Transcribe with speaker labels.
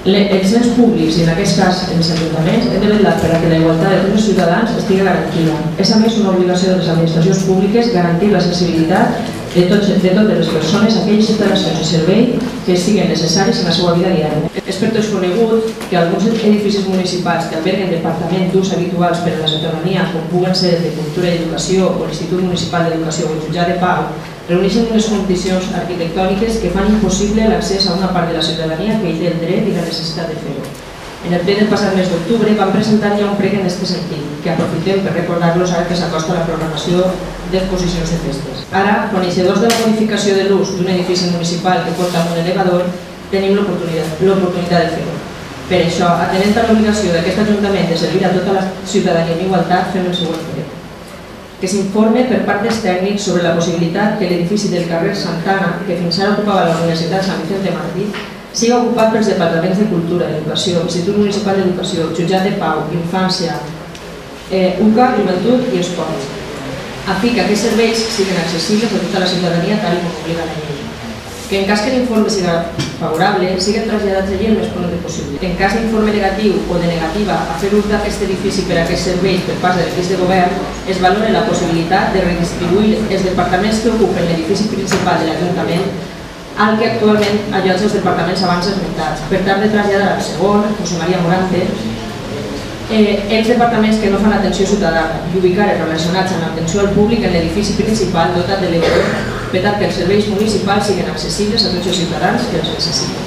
Speaker 1: Els ens públics, i en aquest cas els ajuntaments, hem de vetllar perquè la igualtat de tots els ciutadans estigui garantida. És a més una obligació de les administracions públiques garantir l'accessibilitat de totes les persones a aquelles instal·lacions i serveis que siguin necessaris en la seva vida diària. És per tots conegut que alguns edificis municipals que alberguen departaments d'ús habituals per a la ciutadania, com puguen ser el de Cultura i Educació o l'Institut Municipal d'Educació o el Jutjat de Pau, reuneixen unes condicions arquitectòniques que fan impossible l'accés a una part de la ciutadania que hi té el dret i la necessitat de fer-ho. En el ple del passat mes d'octubre vam presentar ja un prec en aquest sentit, que aprofitem per recordar-los ara que s'acosta la programació d'exposicions de festes. Ara, coneixedors de la modificació de l'ús d'un edifici municipal que porta amb un elevador, tenim l'oportunitat de fer-ho. Per això, atenent a l'obligació d'aquest Ajuntament de servir a tota la ciutadania en igualtat, fem el següent prec. Que s'informe per part dels tècnics sobre la possibilitat que l'edifici del carrer Santana, que fins ara ocupava la Universitat Sant Vicente Mártir, siga ocupat pels departaments de Cultura, Educació, Institut Municipal d'Educació, Jutjat de Pau, Infància, UCA, Joventut i Esport, a fi que aquests serveis siguin accessibles a tota la ciutadania tal com obliga la llei. Que en cas que l'informe siga favorable, siguin traslladats allí el més pronto possible. En cas d'informe negatiu o de negativa a fer ús d'aquest edifici per a aquests serveis per part de l'equip de govern, es valora la possibilitat de redistribuir els departaments que ocupen l'edifici principal de l'Ajuntament al que actualment allotja els departaments abans esmentats, per tal de traslladar al segon, José María Morante, els departaments que no fan atenció ciutadana i ubicar els relacionats amb l'atenció al públic en l'edifici principal dotat de l'elevador per tal que els serveis municipals siguin accessibles a tots els ciutadans que els necessiten.